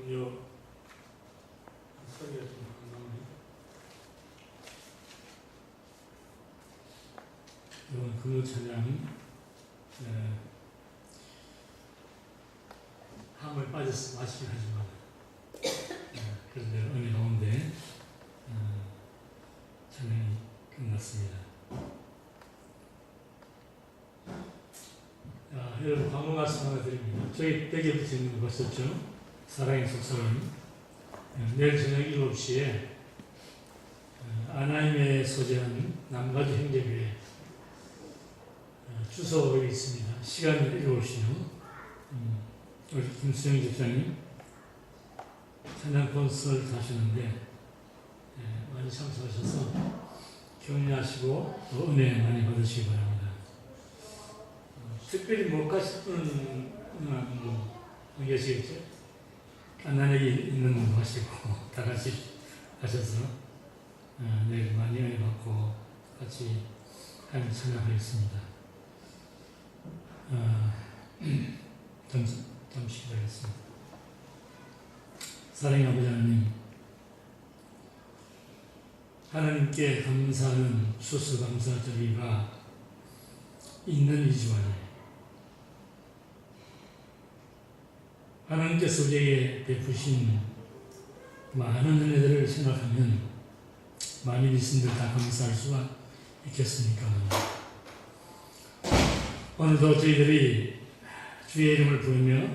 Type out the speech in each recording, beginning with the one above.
금요 소리가 좀 안 나오네. 이번 금요 찬양 함을 빠져서 마시긴 하지만 그런데 은혜 가운데 찬양이 끝났습니다. 여러분 방금 말씀 하나 드립니다. 저희 벽에 붙여 있는 거 보셨죠? 사랑의 속삭임. 내일 저녁 7시에 아나임에 소재한 남가주 행제교회 주소가 있습니다. 시간을 읽어보시면 우리 김수영 집사님 찬양 콘서트 하시는데 많이 참석하셔서 격려하시고 또 은혜 많이 받으시기 바랍니다. 특별히 못 가실 분은 안 계시겠죠? 깐난에게 있는 분도 하시고 다 같이 하셔서 내일 많이 은혜 받고 같이 하나님 찬양하겠습니다. 잠시 기다리겠습니다. 사랑의 아버지 하나님, 하나님께 감사하는 추수감사절기가 있는 이 주간에 하나님께서 우리에게 베푸신 많은 은혜들을 생각하면 많은 믿음들 다 감사할 수가 있겠습니까? 오늘도 저희들이 주의 이름을 부르며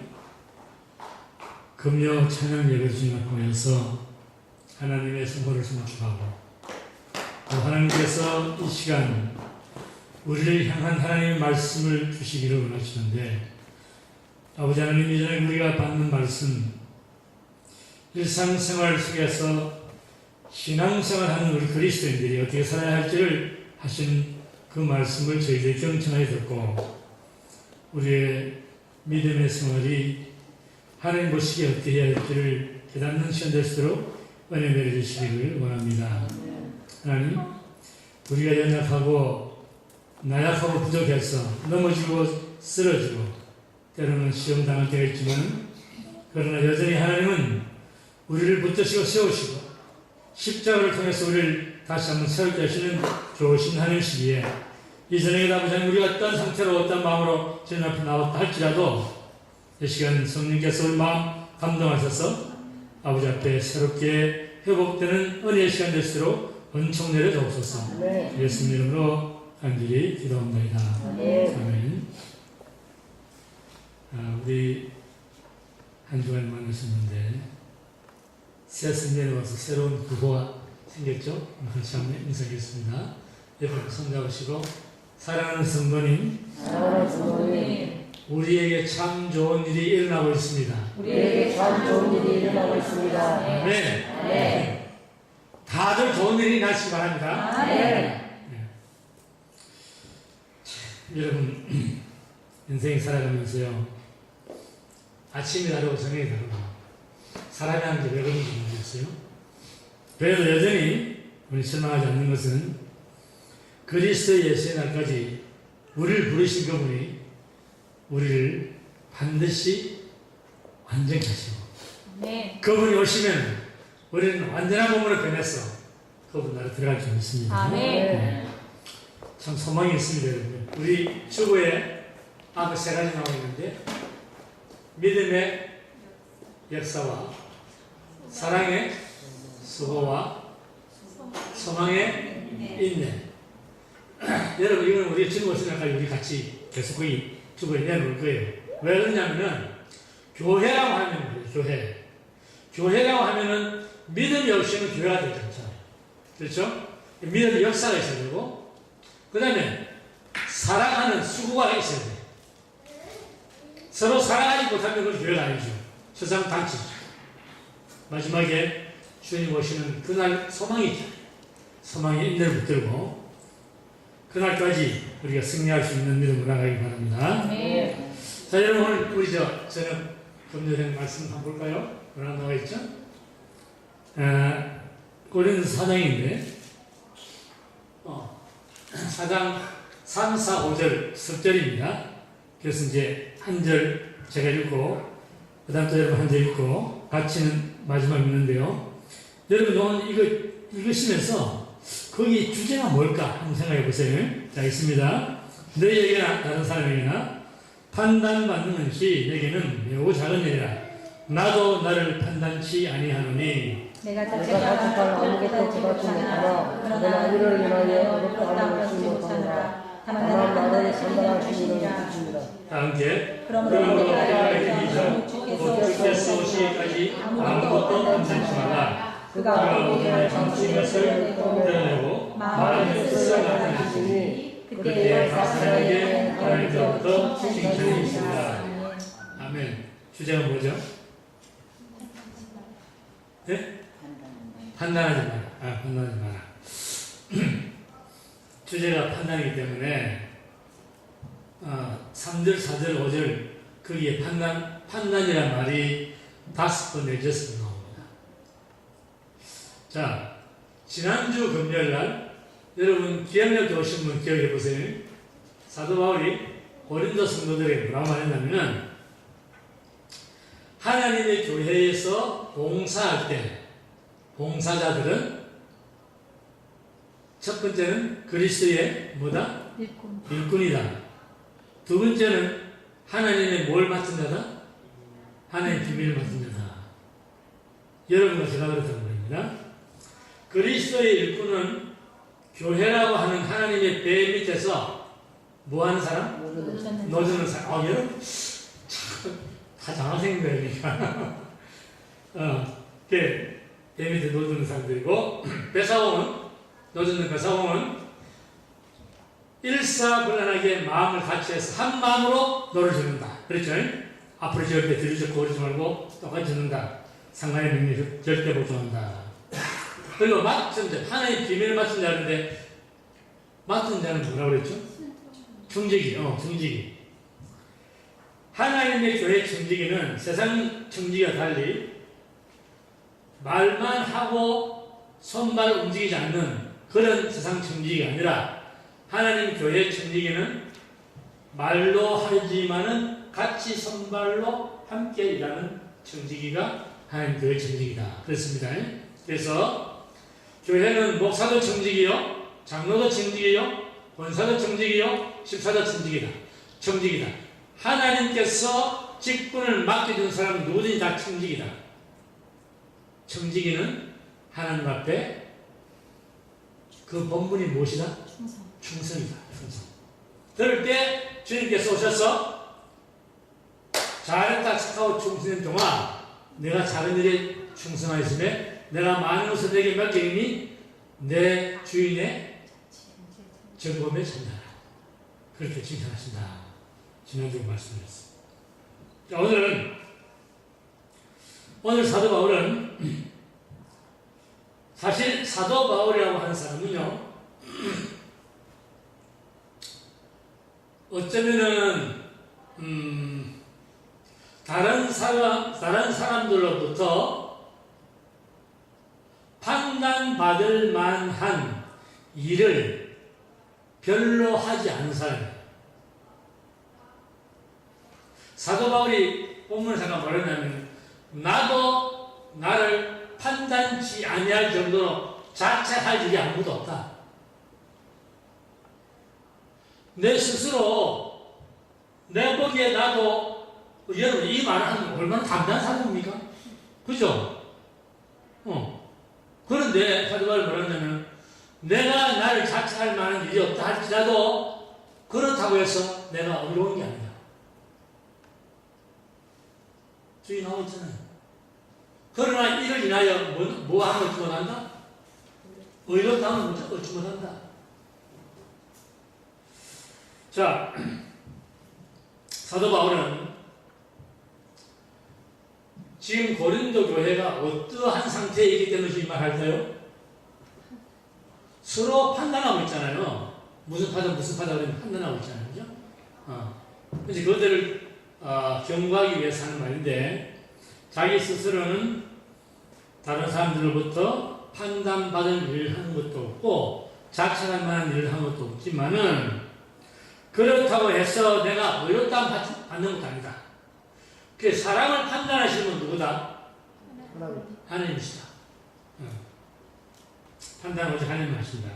금요 찬양 예배 중에 보여서 하나님의 선포를 성취하고 또 하나님께서 이 시간 우리를 향한 하나님의 말씀을 주시기를 원하시는데 아버지 하나님, 이전에 우리가 받는 말씀, 일상생활 속에서 신앙생활하는 우리 그리스도인들이 어떻게 살아야 할지를 하신 그 말씀을 저희들이 경청하여 듣고 우리의 믿음의 생활이 하나님 보시기에 어떻게 해야 할지를 깨닫는 시간 될수록 은혜 내려주시기를 원합니다. 하나님, 우리가 연약하고 나약하고 부족해서 넘어지고 쓰러지고 때로는 시험당할 때가 있지만 그러나 여전히 하나님은 우리를 붙드시고 세우시고 십자가를 통해서 우리를 다시 한번 세울 때 하시는 좋으신 하나님이시기에 이전에 아버지 하나님 우리가 어떤 상태로 어떤 마음으로 주님 앞에 나왔다 할지라도 이 시간 성령께서 우리 마음 감동하셔서 아버지 앞에 새롭게 회복되는 은혜의 시간 될수록 은총 내려 주옵소서. 예수님 이름으로 간절히 기도합니다. 아멘. 우리 한 주간 만나셨는데 새 성년에 와서 새로운 부부가 생겼죠? 같이 한번 인사하겠습니다. 옆에 손잡으시고 사랑하는 성도님, 우리에게 참 좋은 일이 일어나고 있습니다. 우리에게 참 좋은 일이 일어나고 있습니다. 네. 다들 좋은 일이 나시기 바랍니다. 여러분 인생 살아가면서요 아침이 다르고 저녁이 다르고 사람이 하는 게 왜 그런지 모르겠어요. 그래도 여전히 우리 실망하지 않는 것은 그리스도 예수의 날까지 우리를 부르신 그분이 우리를 반드시 완전히 하시고 그분이 오시면 우리는 완전한 몸으로 변해서 그분 나라 들어갈 줄 믿습니다. 참 소망이 있습니다. 여러분. 우리 주보에 앞에 세 가지 나와 있는데 믿음의 역사와 사랑의 수고와 소망의 인내. 여러분 이건 우리 주보 생각까지 우리 같이 계속 거기 주보에 내놓을 거예요. 왜 그러냐면은 교회라고 하면 교회라고 하면은 믿음이 없이는 교회가 되지 않잖아요. 그렇죠? 믿음의 역사가 있어야 되고 그 다음에 사랑하는 수고가 있어야 돼요. 서로 사랑하지 못하면 그건 교회가 아니죠. 세상 단체죠. 마지막에 주님 오시는 그날 소망이죠. 소망의 인내를 붙들고 그날까지 우리가 승리할 수 있는 믿음으로 나가기 바랍니다. 자, 여러분 오늘 우리 저는 금요일 말씀 한번 볼까요? 하나 나와 있죠? 고린도서 4장인데 4장 3, 4, 5절 10절입니다. 그래서 이제 한 절 제가 읽고 그 다음 또 여러분 한 절 읽고 같이 마지막 읽는데요. 여러분 오늘 이거 읽으시면서 거기 주제가 뭘까 한번 생각해 보세요. 자, 있습니다. 너희에게나 다른 사람에게나 판단받는 것이 내게는 매우 작은 일이라. 나도 나를 판단치 아니하노니. 내가 자책할 아무것도 부탁지 못하나 그러나 이를 인하여 어렵다 하는 것이 못하노라. 다만 나를 판단하시는 것입니다. 다 함께. 그러므로 내가 이기서 주께서 오시기까지 아무것도 판단치 말라. 그가 오기를 감추는 것을 드러내고 마음의 뜻을 나타내시니 그때 각 사람에게 하나님께로부터 칭찬이 있습니다. 아멘. 주제가 뭐죠? 네? 판단하지 마라. 판단하지 마라. 주제가 판단이기 때문에 3절, 4절, 5절 거기에 판단이란 말이 5번 내지 6번 나옵니다. 자, 지난주 금요일날 여러분 기억력에 오신 분 기억해 보세요. 사도 바울이 고린도 성도들에게 뭐라고 말했냐면 하나님의 교회에서 봉사할 때 봉사자들은 첫 번째는 그리스도의 뭐다? 일꾼이다. 두 번째는 하나님의 뭘 맡은 자다? 하나님의 비밀을 맡은 자다. 여러분과 제가 그렇다는 겁니다. 그리스도의 일꾼은 교회라고 하는 하나님의 배 밑에서 뭐 하는 사람? 노젓는 사람. 여러분 다 장학생인 거니까. 배 밑에 노젓는 사람들이고 배사공은 노젓는 배사공은 일사불란하게 마음을 같이 해서 한 마음으로 노를 젓는다. 그렇죠? 앞으로 절대 뒤로 오르지 말고 똑같이 젓는다. 상관의 명령을 절대 복종한다. 그리고 맡은 자, 하나의 비밀을 맡은 자인데 맡은 자는 뭐라고 그랬죠? 청지기. 청지기. 하나님의 교회 청지기는 세상 청지기와 달리 말만 하고 손발 움직이지 않는 그런 세상 청지기가 아니라 하나님 교회 청지기는 말로 하지만은 같이 손발로 함께 일하는 청지기가 하나님 교회 청지기다. 그렇습니다. 그래서 교회는 목사도 청지기요, 장로도 청지기요, 권사도 청지기요, 집사도 청지기다. 하나님께서 직분을 맡겨준 사람 누구든지 다 청지기다. 청지기는 하나님 앞에 그 본분이 무엇이다? 충성이다. 충성. 그럴 때 주님께서 오셔서 잘했다 착하고 충성된 동안 내가 작은 일에 충성하였으며 내가 많은 것을 내게 맡기니 내 주인의 즐거움에 참여하라. 그렇게 칭찬하신다. 지난주에 말씀드렸습니다. 자, 오늘 사도 바울은 사실 사도 바울이라고 하는 사람은요, 어쩌면은 다른 사람들로부터 판단받을 만한 일을 별로 하지 않은 사람이에요. 사도 바울이 본문을 잠깐 말했냐면 나도 나를 판단치 아니할 정도로 자책할 일이 아무도 없다. 내 스스로 내 보기에 나도 여러분 이 말을 하면 얼마나 담대한 사람입니까? 그죠? 그런데 사도 바울이 뭐라냐면 내가 나를 자책할 만한 일이 없다 할지라도 그렇다고 해서 내가 어려운 게 아니다. 주의 나오잖아요. 그러나 이를 인하여 뭐 하면 얻지 못한다? 의롭다면 얻지 못한다. 자, 사도 바울은 지금 고린도 교회가 어떠한 상태에 있기 때문에 이 말 할까요? 서로 판단하고 있잖아요. 무슨 파다 그러면 판단하고 있잖아요. 그죠? 그래서 그것들을 경고하기 위해서 하는 말인데 자기 스스로는 다른 사람들로부터 판단받을 일을 하는 것도 없고 자책할 만한 일을 하는 것도 없지만은 그렇다고 해서 내가 의롭다함 받는 것도 아니다. 그 사람을 판단하시는 건 누구다? 하나님. 하나님이시다. 판단은 오직 하나님 하신다.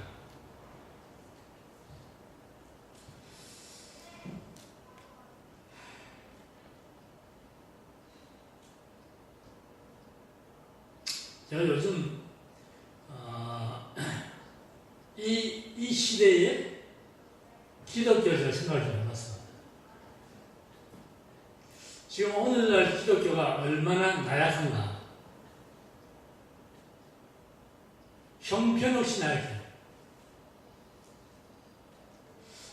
제가 요즘 이 시대에 기독교를 생각을 좀 해봤습니다. 지금 오늘날 기독교가 얼마나 나약한가. 형편없이 나약해요.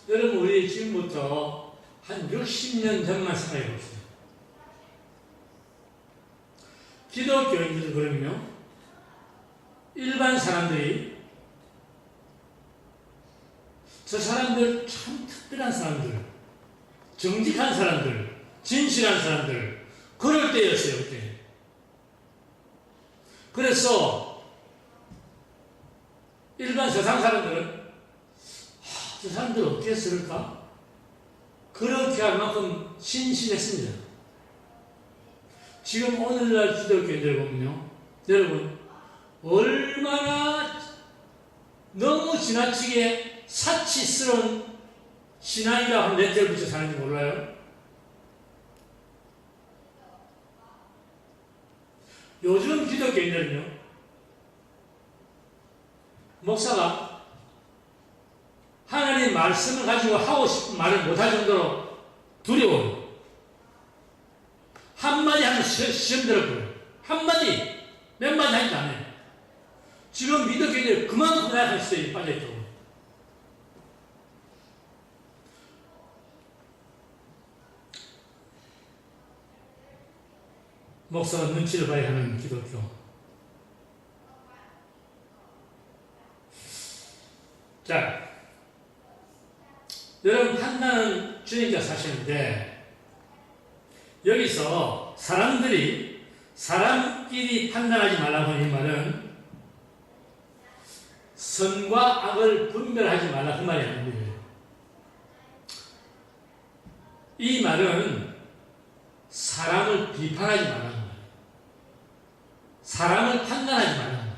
여러분, 우리 지금부터 한 60년 전만 생각해 봅시다. 기독교인들은 그러면요, 일반 사람들이 저 사람들 참 특별한 사람들, 정직한 사람들, 진실한 사람들, 그럴 때였어요, 그때. 그래서 일반 세상 사람들은 저 사람들 어떻게 했을까? 그렇게 할 만큼 신신했습니다. 지금 오늘날 기독교인들 보면요, 여러분, 얼마나 너무 지나치게 사치스러운 신앙이라고 하는 레터를 붙여 사는지 몰라요? 요즘 기독교인들은요, 목사가 하나님 말씀을 가지고 하고 싶은 말을 못할 정도로 두려워요. 한마디 하면 시험 들어버려요. 한마디, 몇 마디 하지도 안 해요. 지금 기독교인들 그만큼 나약한 시대에 빠져있다고. 목사가 눈치를 봐야 하는 기독교. 자, 여러분, 판단은 주님께서 하시는데, 여기서 사람끼리 판단하지 말라고 하는 이 말은 선과 악을 분별하지 말라 그 말이 아닙니다. 이 말은 사람을 비판하지 말라는 말이에요. 사람을 판단하지 말라는 말이에요.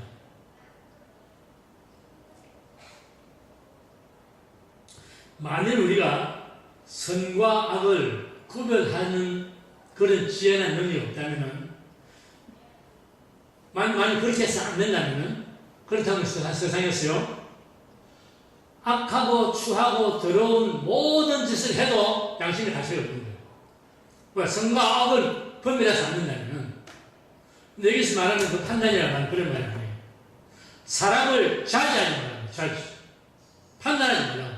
만일 우리가 선과 악을 구별하는 그런 지혜나 능력이 없다면, 만일 그렇게 해서 안 된다면, 그렇다면 세상에서요, 악하고 추하고 더러운 모든 짓을 해도 양심이 가치가 없는 거예요. 왜? 선과 악을 분별해서 안 된다면. 근데 여기서 말하는 그 판단이라는 말은 그런 말이 아니에요. 사람을 자제하지 말라고, 자제. 판단하지 말라고.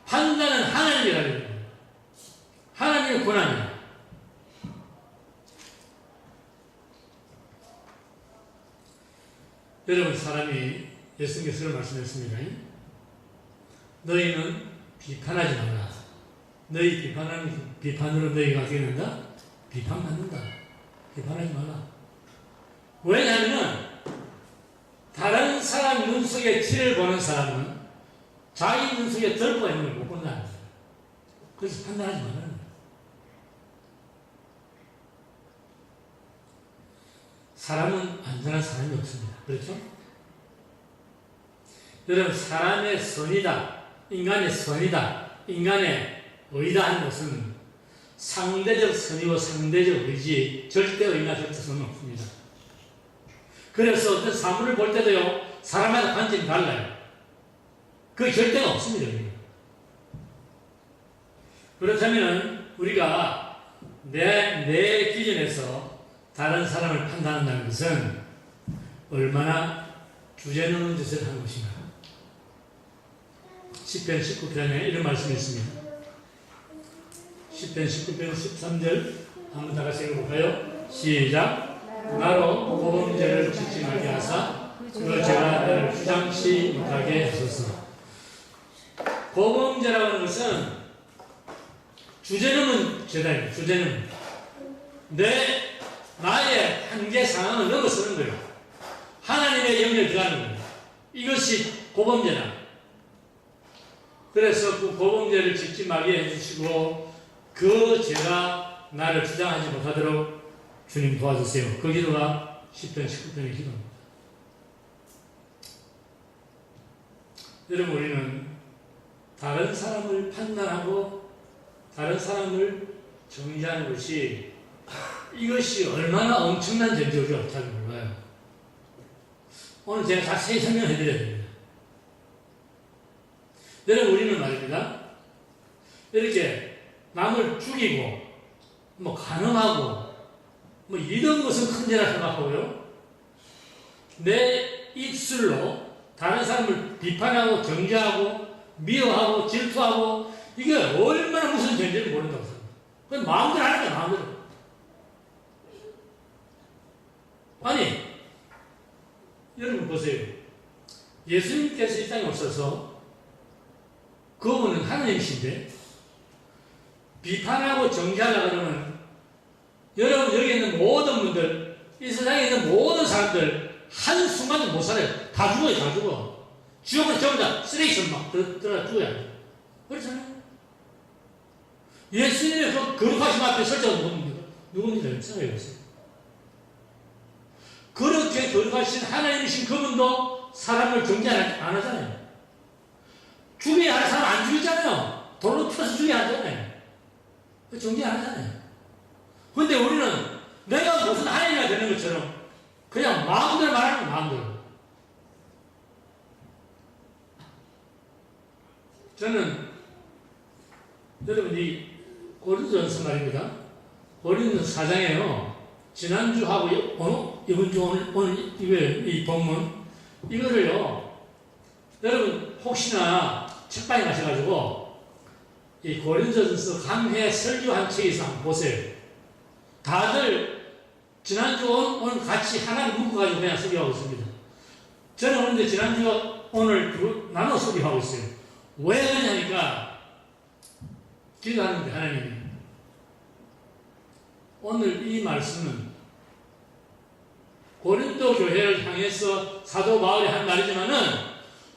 판단은 하나님이 가지고 있는 거예요. 하나님의 권한이에요. 여러분, 사람이 예수님께서 말씀했습니다. 너희는 비판하지 말라. 너희 비판으로 너희가 어떻게 된다? 비판받는다. 비판하지 말라. 왜냐하면 다른 사람 눈 속에 티를 보는 사람은 자기 눈 속에 덜보가 있는 걸 못 본다는 거예요. 그래서 판단하지 말라는 거예요. 사람은 안전한 사람이 없습니다. 그렇죠? 여러분, 사람의 선이다, 인간의 선이다, 인간의 의다 하는 것은 상대적 선이고 상대적 의지, 절대 의나 절대 선은 없습니다. 그래서 어떤 사물을 볼 때도요, 사람마다 관점이 달라요. 그 절대가 없습니다. 그렇다면 우리가 내 기준에서 다른 사람을 판단한다는 것은 얼마나 주제넘는 짓을 하는 것인가. 시편 19편에 이런 말씀이 있습니다. 시편 19편 13절 한번 다 같이 읽어볼까요? 시작. 나로 고범죄를 짓지 말게 하사 그 죄가 나를 주장치 못하게 하소서. 고범죄라고 하는 것은 주제넘은 죄다. 주제넘은 나의 한계 상황을 넘어서는 거예요. 하나님의 영역에 들어가는 거예요. 이것이 고범죄다. 그래서 그 고범죄를 짓지 말게 해주시고 그 죄가 나를 주장하지 못하도록 주님 도와주세요. 그 기도가 10편, 19편의 기도입니다. 여러분, 우리는 다른 사람을 판단하고 다른 사람을 정의하는 것이 이것이 얼마나 엄청난 전제인지 잘 몰라요. 오늘 제가 자세히 설명해 드려야 됩니다. 여러분, 우리는 말입니다. 이렇게 남을 죽이고 뭐 간음하고 뭐 이런 것은 큰 죄라 생각하고요. 내 입술로 다른 사람을 비판하고 정죄하고 미워하고 질투하고 이게 얼마나 무슨 존재인지 모른다고 생각합니다. 그건 마음대로 하는 거야, 마음대로. 아니, 여러분 보세요. 예수님께서 이 땅에 오셔서 그분은 하나님이신데 비판하고 정죄하려고 그러면 여러분 여기 있는 모든 분들, 이 세상에 있는 모든 사람들 한순간도 못 살아요. 다 죽어요, 다 죽어. 지옥은 전부 다 쓰레기처럼 막 들어가 죽어야 돼. 그렇잖아요. 예수님의 그 거룩하심 앞에 설정은 누굽니까? 누굽니까? 생각해 보세요. 그렇게 거룩하신 하나님이신 그분도 사람을 정죄 안 하잖아요. 죽여야 하는 사람 안 죽이잖아요. 돌로 쳐서 죽여야 하잖아요. 정죄 안 하잖아요. 근데 우리는 내가 무슨 하나님이 되는 것처럼 그냥 마음대로 말하는 거예요, 마음대로. 저는 여러분 이 고린도전서 말입니다. 고린도전서 4장에요. 지난주하고 이번 주 오늘 이 본문 이거를요. 여러분 혹시나 책방에 가셔가지고 이 고린도전서 강해 설교한 책에서 한번 보세요. 다들 지난주 오늘 같이 하나를 묶어가지고 그냥 설교하고 있습니다. 저는 그런데 지난주와 오늘 나눠 설교하고 있어요. 왜 그러냐니까 기도하는데 하나님이 오늘 이 말씀은 고린도 교회를 향해서 사도 바울이 한 말이지만은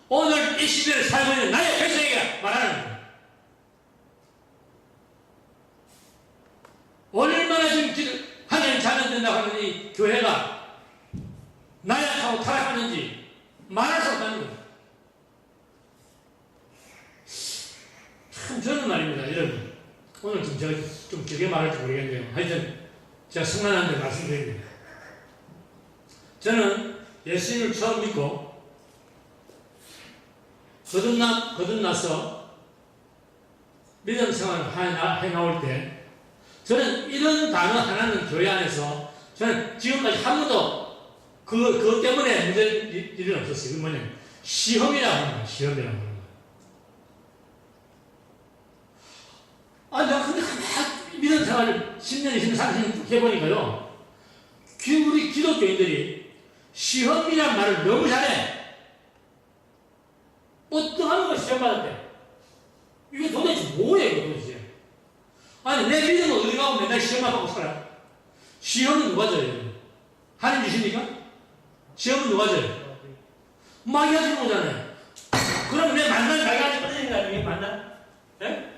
오늘 이 시대를 살고 있는 나의 백성에게 말하는 거예요. 얼마나 지금 하나님 잘못된다고 하는 이 교회가 나약하고 타락하는지 말할 수 없다는 거예요. 참 저는 말입니다, 여러분. 오늘 좀 제가 좀 길게 말할지 모르겠네요. 하여튼 제가 성난한데 말씀드립니다. 저는 예수님을 처음 믿고 거듭나서 믿음 생활을 해 나올 때 저는 이런 단어 하나는 교회 안에서 저는 지금까지 한 번도 그것 때문에 문제될 일은 없었어요. 그게 뭐냐면 시험이라고 하는 거예요. 시험이라고 하는 거예요. 아, 내가 근데 가만히 믿음 생활을 10년, 20년, 30년 해보니까요. 우리 기독교인들이 시험이란 말을 너무 잘해. 어떠한 걸 시험 받았대. 이게 도대체 뭐예요, 이거 도대체? 아니, 내 믿음은 어디 가고 맨날 시험만 받고 살아. 시험은 누가 져요? 하나님 주십니까? 시험은 누가 져요? 마귀가 주는 거잖아요. 그럼 내 만날 마귀한테 꺼내는 거 아니에요, 만날? 예?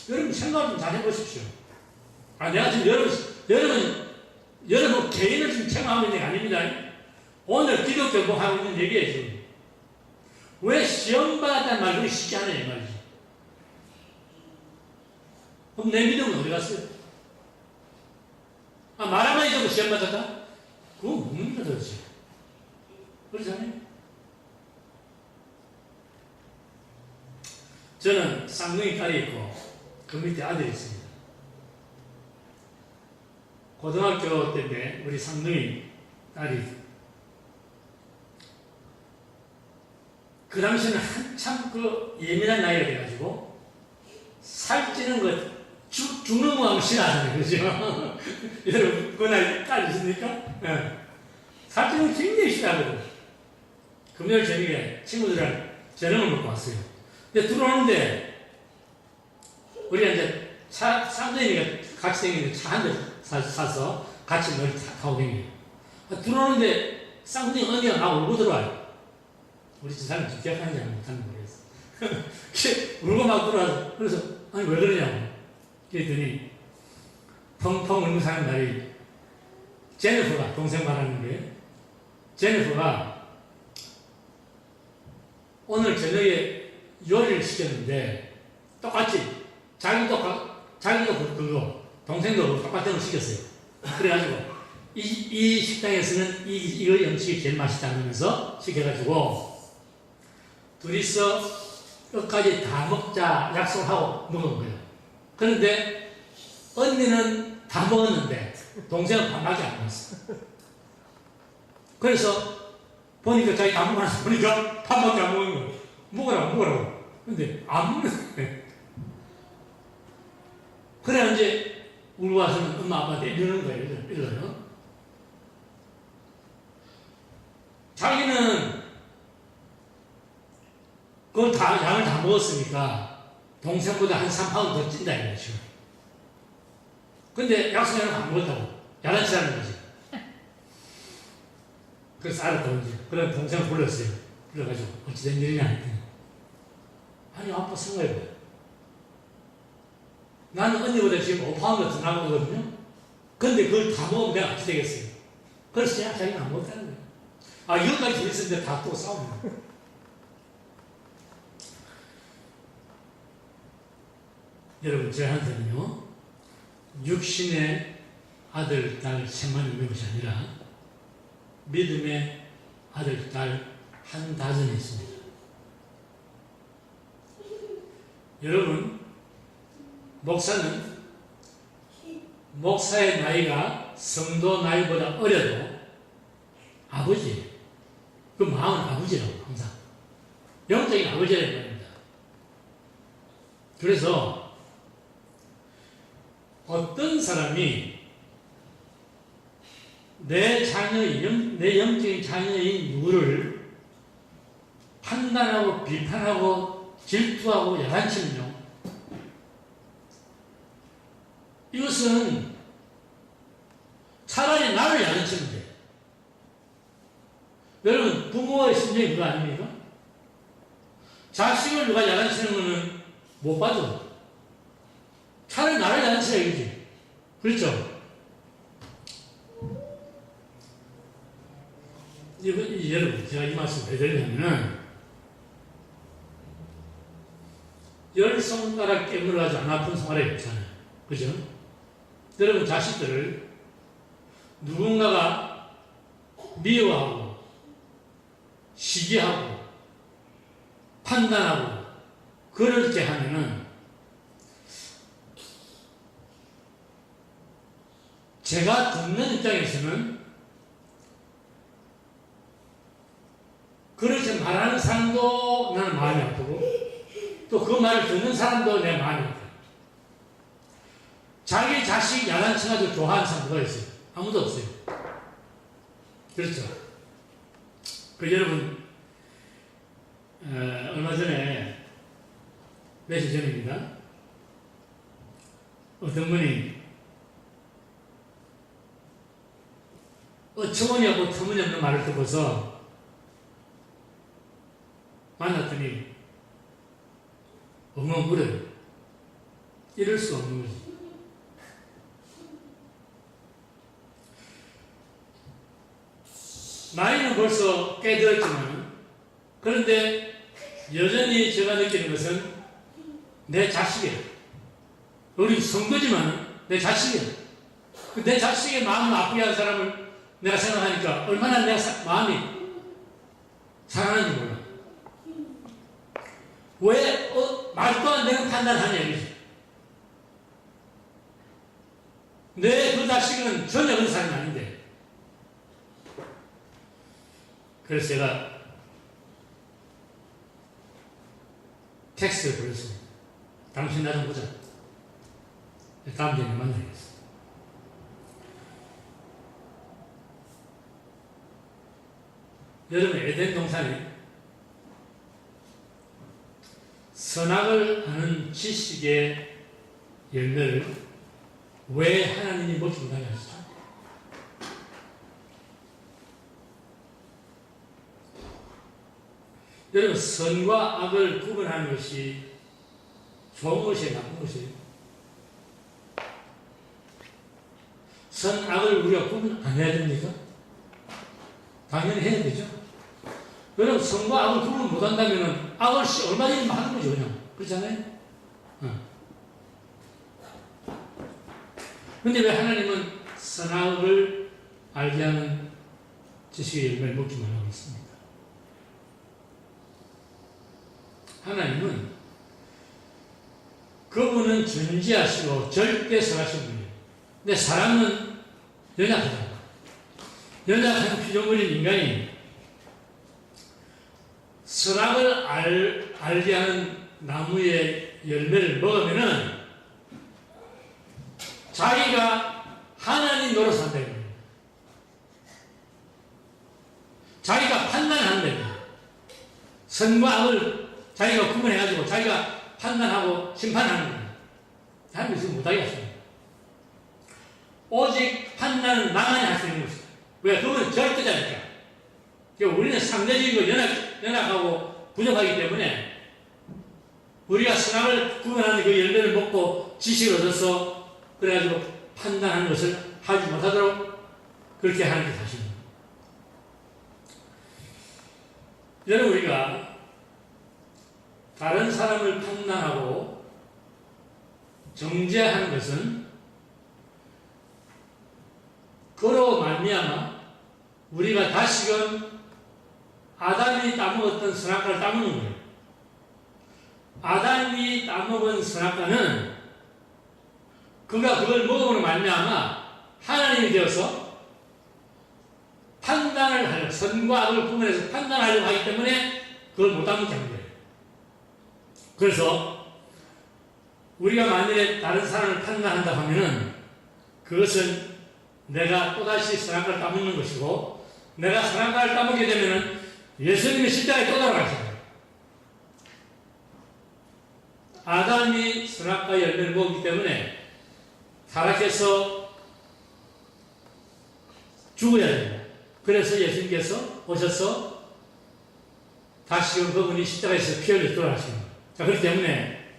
여러분 생각 좀 잘 해보십시오. 아, 내가 지금 여러분 개인을 지금 책망하고 있는 게 아닙니다. 오늘 기독교 뭐 하고 있는 얘기예요, 지금. 왜 시험받았다는 말 그렇게 쉽게 하냐, 이 말이지. 그럼 내 믿음은 어디 갔어요? 아, 말 한마디 듣고 시험받았다? 그건 뭡니까, 도대체? 그렇잖아요? 저는 쌍둥이 딸이 있고, 그 밑에 아들이 있습니다. 고등학교 때인데 우리 쌍둥이 딸이 그 당시에는 한참 그 예민한 나이가 돼가지고 살찌는 거 죽는 거 하면 싫어하잖아요. 그죠? 여러분 그 나이 딸 있습니까? 네. 살찌는 거 굉장히 싫어하거든. 금요일 저녁에 친구들이랑 저녁을 먹고 왔어요. 근데 들어오는데 우리가 이제 쌍둥이가 같이 생기는데 차 한 대 사서 같이 널 타고 다녀요. 들어오는데 쌍둥이 언니가 나 울고 들어와요. 우리 집 사람 기억하는지 안 못하는지 모르겠어. 울고 막 들어와서 그래서 아니 왜 그러냐고 그랬더니 펑펑 울고 사는 날이 제니퍼가 동생 말하는 게 제니퍼가 오늘 저녁에 요리를 시켰는데 똑같이 자기도 그거 동생도 똑같은 걸 시켰어요. 그래가지고 이 식당에서는 이거 음식이 제일 맛있다면서 시켜가지고 둘이서 끝까지 다 먹자 약속하고 먹은 거예요. 그런데 언니는 다 먹었는데 동생은 반밖에 안 먹었어. 그래서 보니까 자기 다 먹어놔서 보니까 반밖에 안 먹은 거예요. 먹으라고. 근데 안 먹는 거예요. 그래 이제 울고 와서는 엄마 아빠한테 이러는 거예요. 이러요. 자기는 그걸 다 양을 다 먹었으니까 동생보다 한 3파운드 더 찐다 이거죠. 근데 약속해놓고 안 먹었다고 야단치라는 거지. 그래서 알았다든지. 그래 동생을 불렀어요. 불러가지고 어찌된 일이냐 했더니 아니 아빠 생각해봐. 나는 언니보다 지금 5파운드 더 나가거든요. 근데 그걸 다 먹으면 내가 어찌 되겠어요. 그래서 그냥 자기는 안 먹었다는 거예요. 아 이것까지 재밌었는데 다 또 싸우는 거예요. 여러분 저한테는요 육신의 아들, 딸 셋만 있는 것이 아니라 믿음의 아들, 딸 한 다전이 있습니다. 여러분 목사는 목사의 나이가 성도 나이보다 어려도 아버지, 그 마음은 아버지라고 항상 영적인 아버지라는 말입니다. 그래서 어떤 사람이 내 영적인 자녀인 누구를 판단하고 비판하고 질투하고 야단치면요, 이것은 차라리 나를 야단치면 돼. 여러분 부모의 심정이 그거 아닙니까? 자식을 누가 야단치는 거는 못 봐줘. 차라리 나를 야단치라 이거지. 그렇죠? 여러분 제가 이 말씀 왜 드리냐면은 열 손가락 깨물어가지고 안 아픈 손가락이 없잖아요. 그죠? 여러분 자식들을 누군가가 미워하고 시기하고 판단하고 그럴 때 하면은 제가 듣는 입장에서는 그렇게 말하는 사람도 나는 마음이 아프고 또 그 말을 듣는 사람도 내 마음이 아파요. 자기 자식 야단쳐가지고 좋아하는 사람 누가 있어요? 아무도 없어요. 그렇죠? 그 여러분 얼마 전에 며칠 전입니다. 어떤 분이 어처구니없고 터무니없는 말을 듣고서 만났더니 엉엉 울어요. 이럴 수 없는 거지. 나이는 벌써 꽤 들었지만 그런데 여전히 제가 느끼는 것은 내 자식이에요. 우리 성도지만 내 자식이에요. 내 자식의 마음을 아프게 한 사람을 내가 생각하니까 얼마나 내가 마음이 상하는지 몰라. 왜 말도 안 되는 판단하냐 이거지. 내 그 자식은 전혀 그런 사람이 아닌데. 그래서 제가 텍스트를 보냈습니다. 당신 나 좀 보자. 다음 주에 만나야겠어. 여러분 에덴 동산에 선악을 아는 지식의 열매를 왜 하나님이 먹지 못하게 하시죠? 여러분, 선과 악을 구분하는 것이 좋은 것이에요, 나쁜 것이에요? 선, 악을 우리가 구분 안 해야 됩니까? 당연히 해야 되죠. 여러분, 선과 악을 구분 못 한다면 악을 얼마든지 하는 거죠, 그냥. 그렇잖아요? 근데 왜 하나님은 선악을 알게 하는 지식의 열매를 먹지 말라고 했습니까? 하나님은 그분은 존재하시고 절대 선하신 분이에요. 근데 사람은 연약하다. 연약한 피조물인 인간이 선악을 알게 하는 나무의 열매를 먹으면은 자기가 하나님 노릇 한다. 자기가 판단한다. 선과 악을 자기가 구분해가지고 자기가 판단하고 심판하는 거예요. 하나님이 지금 못하게 하십니다. 오직 판단은 나만이 할 수 있는 것이다. 왜? 그건 절대자니까. 그러니까 우리는 상대적이고 연약하고 부족하기 때문에 우리가 선악을 구분하는 그 열매를 먹고 지식을 얻어서 그래가지고 판단하는 것을 하지 못하도록 그렇게 하는 게 사실입니다. 여러분, 우리가 다른 사람을 판단하고 정죄하는 것은 그로 말미암아 우리가 다시금 아담이 따먹었던 선악과를 따먹는 거예요. 아담이 따먹은 선악과는 그가 그걸 먹음으로 말미암아 하나님이 되어서 판단을 하려고, 선과 악을 구분해서 판단하려고 하기 때문에 그걸 못 따먹게 하는 거예요. 그래서 우리가 만일에 다른 사람을 판단한다 하면은 그것은 내가 또다시 선악과를 따먹는 것이고, 내가 선악과를 따먹게 되면은 예수님의 십자가에 또 돌아가시잖아요. 아담이 선악과 열매를 먹기 때문에 타락해서 죽어야 됩니다. 그래서 예수님께서 오셔서 다시금 그분이 십자가에서 피 흘려 돌아가십니다. 자, 그렇기 때문에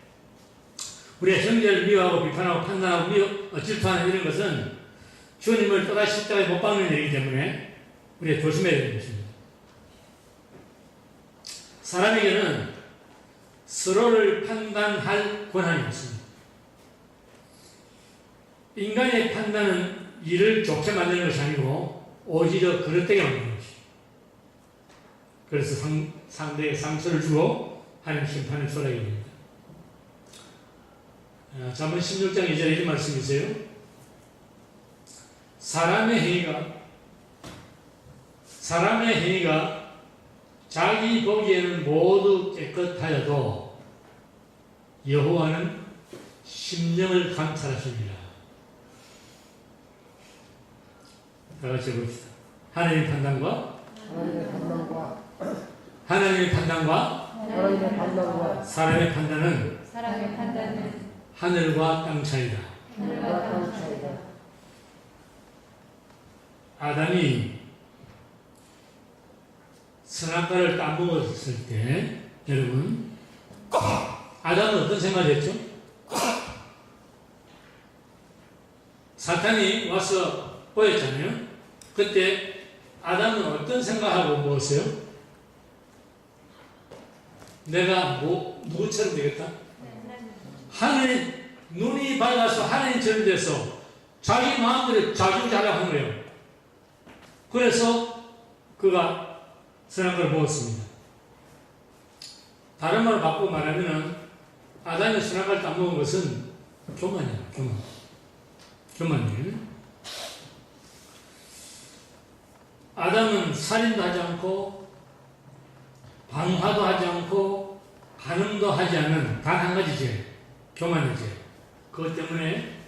우리가 형제를 미워하고 비판하고 판단하고 질투하는 이런 것은 주님을 또다시 십자가에 못 박는 일이기 때문에 우리가 조심해야 되는 것입니다. 사람에게는 서로를 판단할 권한이 없습니다. 인간의 판단은 일을 좋게 만드는 것이 아니고 오히려 그릇되게 만드는 것입니다. 그래서 상대에게 상처를 주고 하나님 심판을 쏘라게 됩니다. 잠언 16장 2절에 이런 말씀이 있어요. 사람의 행위가 자기 보기에는 모두 깨끗하여도 여호와는 심령을 감찰하십니다. 다 같이 봅시다. 하나님의 판단과 사람의 판단은 하늘과 땅 차이다. 아담이 선악과를 따먹었을 때, 여러분, 아담은 어떤 생각을 했죠? 사탄이 와서 보였잖아요. 그때 아담은 어떤 생각하고 먹었어요? 내가 누구처럼 되겠다? 하나님, 눈이 밝아서 하나님처럼 돼서 자기 마음대로 자주자랑 한 거예요. 그래서 그가 선악과를 먹었습니다. 다른 말로 바꾸고 말하면 아담이 선악과를 따먹은 것은 교만이에요. 교만이에요. 아담은 살인도 하지 않고 방화도 하지 않고 간음도 하지 않은 단 한 가지 죄, 교만의 죄. 그것 때문에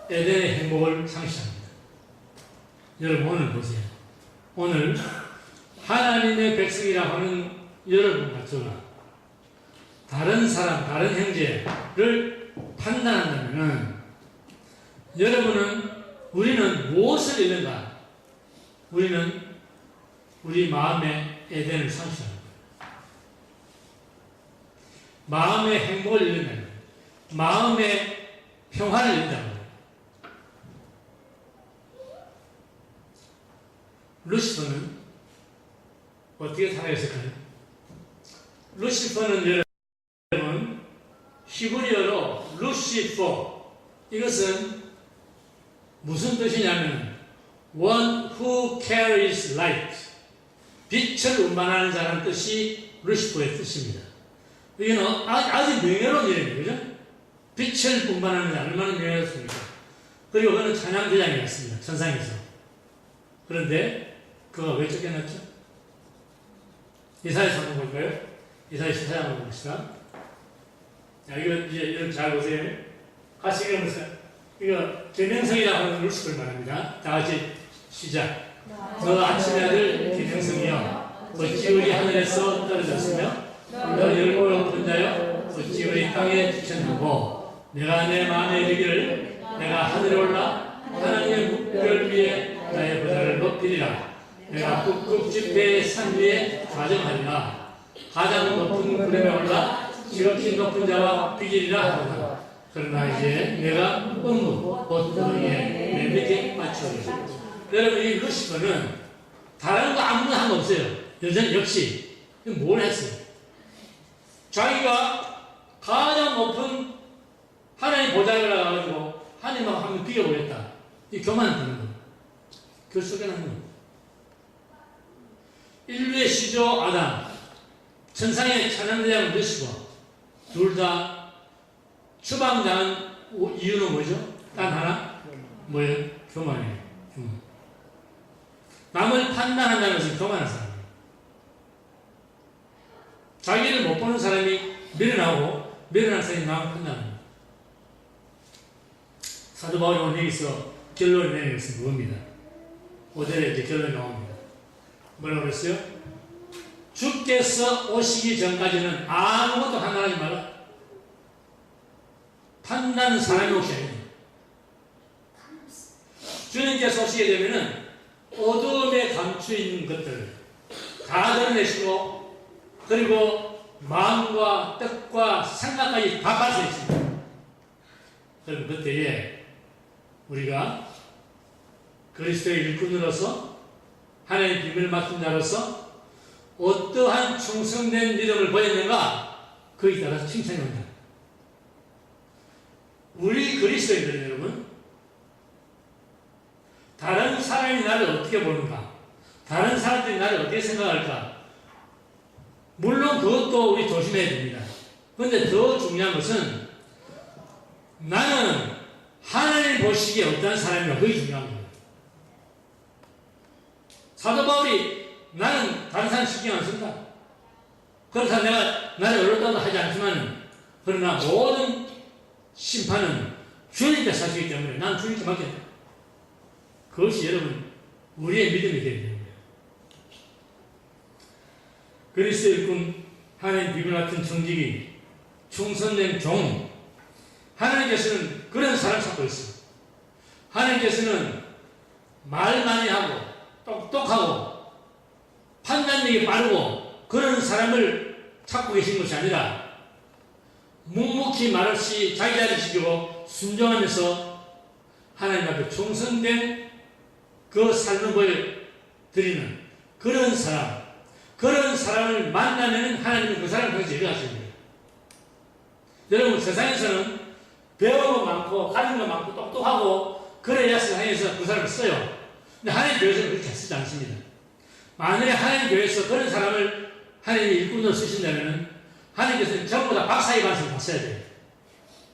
에덴의 행복을 상실합니다. 여러분, 오늘 보세요. 오늘 하나님의 백성이라고 하는 여러분 같으나 다른 사람, 다른 형제를 판단한다면 우리는 무엇을 잃는가? 우리는 우리 마음의 에덴을 상실합니다. 마음의 행복을 이룬다는 거예요. 마음의 평화를 이룬다는 거예요. 루시퍼는 어떻게 살아있을까요? 루시퍼는 여러분 히브리어로 루시퍼, 이것은 무슨 뜻이냐면 one who carries light, 빛을 운반하는 자라는 뜻이 루시퍼의 뜻입니다. 이건 아주 명예로운 이름이에요. 그죠? 빛을 운반하는 자, 얼마나 명예롭습니까? 그리고 그는 찬양대장이었습니다. 천상에서. 그런데 그가 왜 쫓겨났죠? 이사야서 한번 볼까요? 이사야 14장 한번 봅시다. 자, 이거 이제 여러분 잘 보세요. 같이 읽어보세요. 이거 계명성이라고 하는 루시퍼를 말합니다. 다 같이 시작. 너 아침의 아들 계명성이여, 어찌 우리 하늘에서 떨어졌으며 너 열고 높은 자여, 어찌 우리 땅에 지쳤느고, 내가 내 마음에 이르기를 내가 하늘에 올라 하나님의 묵별 위에 나의 보좌를 높이리라. 내가 북극 지폐의 산 위에 가정하리라. 가장 높은 구름에 올라 지극히 높은 자와 비기리라 하노라. 그러나 이제 내가 음부 곧 너희의 내 밑에 맞추리라. 여러분, 이 루시퍼는 다른 거 아무나 상관없어요. 여전히 역시 뭘 했어요? 자기가 가장 높은 하나님 보좌에 올라가가지고 하나님하고 한번 비교보겠다. 이 교만을 부는 거예요. 결속해놓는 거예요. 인류의 시조 아담, 천상의 찬양대장 루시퍼, 둘 다 추방당한 이유는 뭐죠? 단 하나? 뭐예요? 교만이에요. 교만. 남을 판단한다는 것은 교만한 사람이에요. 자기를 못 보는 사람이 밀어나오고, 밀어난 사람이 남을 판단합니다. 사도 바울이 오늘 여기서 결론을 내는 것은 그겁니다. 5절에 이제 결론이 나옵니다. 뭐라고 그랬어요? 주께서 오시기 전까지는 아무것도 판단하지 마라. 판단은 사람이 몫이 아닙니다. 주님께서 오시게 되면은 어둠에 감추어 있는 것들을 다 드러내시고, 그리고 마음과 뜻과 생각까지 다 발설했습니다. 그럼 그때에 우리가 그리스도의 일꾼으로서 하나님의 비밀을 맡은 자로서 어떠한 충성된 믿음을 보였는가, 거기에 따라서 칭찬이 온다. 우리 그리스도인들 여러분, 다른 사람이 나를 어떻게 보는가, 다른 사람들이 나를 어떻게 생각할까, 물론 그것도 우리 조심해야 됩니다. 그런데 더 중요한 것은 나는 하나님 보시기에 어떠한 사람인가, 그게 중요한 거예요. 사도 바울이 나는 다른 사람 신경 안 쓴다. 그렇다 내가 나를 어렵다고 하지 않지만, 그러나 모든 심판은 주님께서 하시기 때문에 난 주님께 맡겼다. 그것이 여러분 우리의 믿음이 되는 거예요. 그리스도 일꾼, 하나님 비밀 같은 청지기, 충성된 종, 하나님께서는 그런 사람 찾고 있어요. 하나님께서는 말 많이 하고 똑똑하고 판단력이 빠르고 그런 사람을 찾고 계신 것이 아니라 묵묵히 말없이 자기 자리를 지키고 순종하면서 하나님 앞에 충성된 그 삶을 보여드리는 그런 사람, 그런 사람을 만나면 하나님은 그 사람을 통해서 일어나시는 거예요. 여러분, 세상에서는 배운 거 많고 가진 거 많고 똑똑하고 그래야 세상에서 그 사람을 써요. 근데 하나님 교회에서는 그렇게 쓰지 않습니다. 만약에 하나님 교회에서 그런 사람을 하나님의 일꾼으로 쓰신다면 하나님께서는 전부 다 박사의 반석을 받아야 돼요.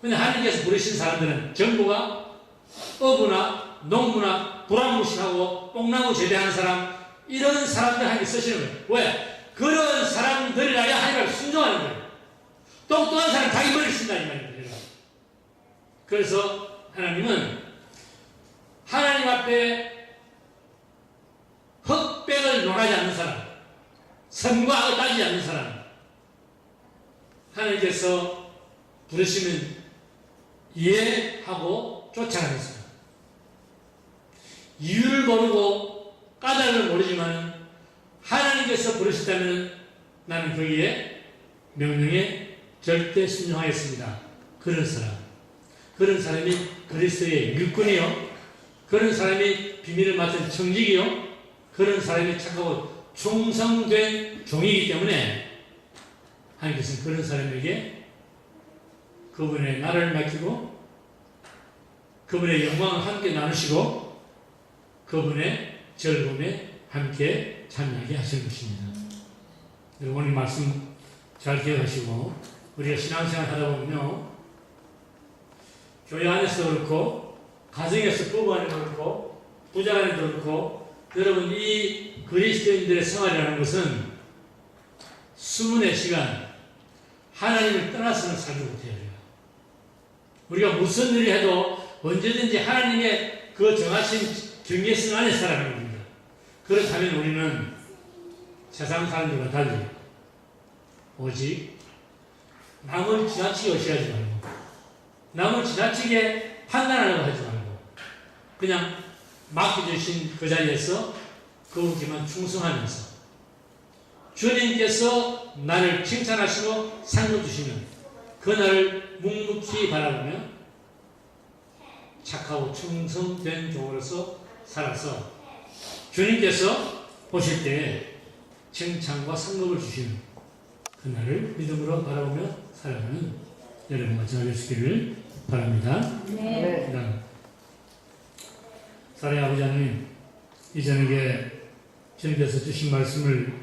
근데 하나님께서 부르신 사람들은 전부가 어부나 농부나 불안무식하고 뽕나무 재배하는 사람, 이런 사람들 하나님께 쓰시는 거예요. 왜? 그런 사람들이라야 하나님을 순종하는 거예요. 똑똑한 사람 자기 머리를 쓴다 이 말입니다. 그래서 하나님은 하나님 앞에 흑백을 논하지 않는 사람, 선과 악을 따지지 않는 사람, 하나님께서 부르시면 이해하고 쫓아가는 사람, 이유를 모르고 까닭을 모르지만 하나님께서 부르셨다면 나는 거기에 명령에 절대 순종하겠습니다. 그런 사람이 그리스도의 일꾼이요, 그런 사람이 비밀을 맡은 청직이요, 그런 사람이 착하고 충성된 종이기 때문에 하나님께서는 그런 사람에게 그분의 나라를 맡기고 그분의 영광을 함께 나누시고 그분의 즐거움에 함께 참여하게 하실 것입니다. 오늘 말씀 잘 기억하시고, 우리가 신앙생활 하다 보면요, 교회 안에서도 그렇고 가정에서 부부 안에도 그렇고 부자 안에도 그렇고, 여러분 이 그리스도인들의 생활이라는 것은 수문의 시간 하나님을 떠나서는 살지 못해요. 우리가 무슨 일을 해도 언제든지 하나님의 그 정하신 경계선 안에 살아가는 겁니다. 그렇다면 우리는 세상 사람들과 달리 오직 남을 지나치게 의식하지 말고, 남을 지나치게 판단하려고 하지 말고, 그냥 맡겨주신 그 자리에서 그분께만 충성하면서 주님께서 나를 칭찬하시고 상급 주시면 그날을 묵묵히 바라보며 착하고 충성된 종으로서 살아서 주님께서 오실 때에 칭찬과 상급을 주시는 그날을 믿음으로 바라보며 살아가는 여러분과 저가 되시기를 바랍니다. 네. 그다음 사랑의 아버지 하나님, 이 저녁에 주님께서 주신 말씀을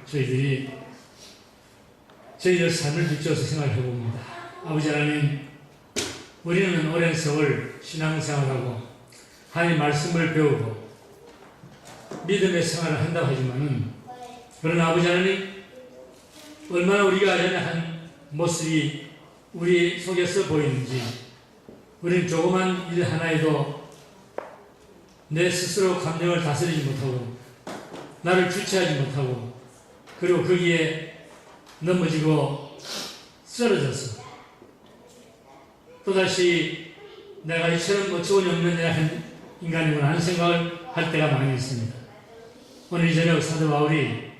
저희들 삶을 비춰서 생각해 봅니다. 아버지 하나님, 우리는 오랜 세월 신앙생활하고 하나님 말씀을 배우고 믿음의 생활을 한다고 하지만은, 그러나 아버지 하나님, 얼마나 우리가 연약한 모습이 우리 속에서 보이는지, 우리는 조그만 일 하나에도 내 스스로 감정을 다스리지 못하고 나를 주체하지 못하고, 그리고 거기에 넘어지고 쓰러져서 또다시 내가 이처럼 어처구니 없는 약한 인간이구나 하는 생각을 할 때가 많이 있습니다. 오늘 이 저녁 사도 바울이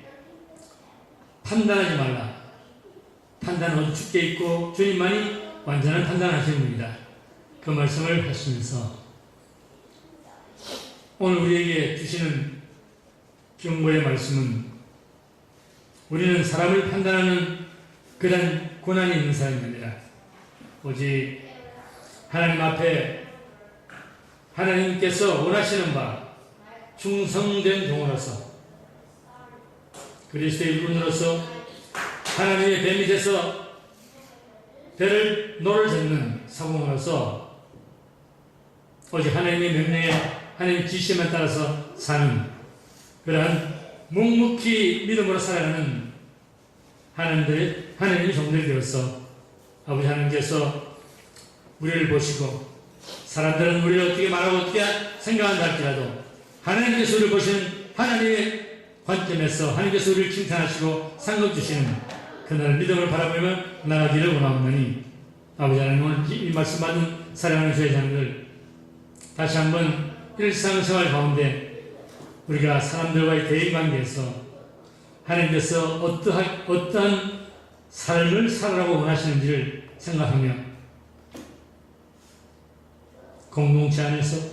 판단하지 말라, 판단은 어둡게 있고 주님만이 완전한 판단을 하시는 분이다, 그 말씀을 하시면서 오늘 우리에게 주시는 경고의 말씀은, 우리는 사람을 판단하는 그런 고난이 있는 사람이 아니라 오직 하나님 앞에 하나님께서 원하시는 바 충성된 종으로서 그리스도의 일꾼으로서 하나님의 뱀이 돼서 배를 노를 젓는 사공으로서 오직 하나님의 명령에 하나님의 지시에만 따라서 사는 그러한 묵묵히 믿음으로 살아가는 하나님의 종들이 되어서 아버지 하나님께서 우리를 보시고, 사람들은 우리를 어떻게 말하고 어떻게 생각한다 할지라도 하나님께서 우리를 보시는 하나님의 관점에서 하나님께서 우리를 칭찬하시고 상급 주시는 그날 믿음을 바라보며 나가기를 원하옵나니, 아버지 하나님, 오늘 이 말씀 받는 사랑하는 저희 자녀들 다시 한번 일상생활 가운데 우리가 사람들과의 대인관계에서 하나님께서 어떠한 삶을 살아라고 원하시는지를 생각하며 공동체 안에서,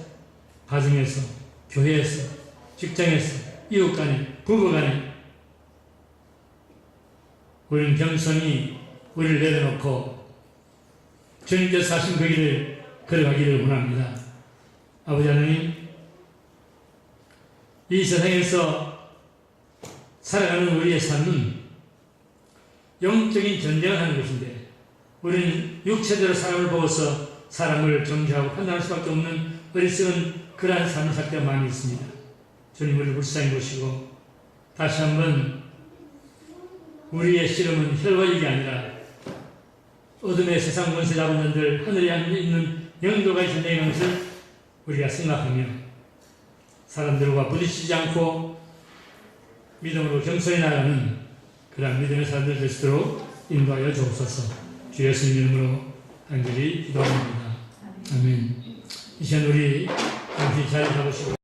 가정에서, 교회에서, 직장에서, 이웃 간에, 부부 간에 우리는 겸손히 우리를 내려놓고 주님께서 하신 그 길을 걸어가기를 원합니다. 아버지 하나님, 이 세상에서 살아가는 우리의 삶은 영적인 전쟁을 하는 것인데, 우리는 육체대로 사람을 보고서 사람을 정죄하고 판단할 수밖에 없는 어리석은 그러한 삶을 살 때가 많이 있습니다. 주님, 우리를 불쌍히 보시고 다시 한번 우리의 씨름은 혈과 육이 아니라 어둠의 세상 권세 잡은 자들, 하늘에 있는 영도가 전쟁하는 것을 우리가 생각하며 사람들과 부딪히지 않고 믿음으로 겸손히 나가는 그러한 믿음의 사람들 될 수 있도록 인도하여 주옵소서. 주 예수님 이름으로 간절히 기도합니다. 아멘. 이 시간 우리 잠시 자리 잡으시고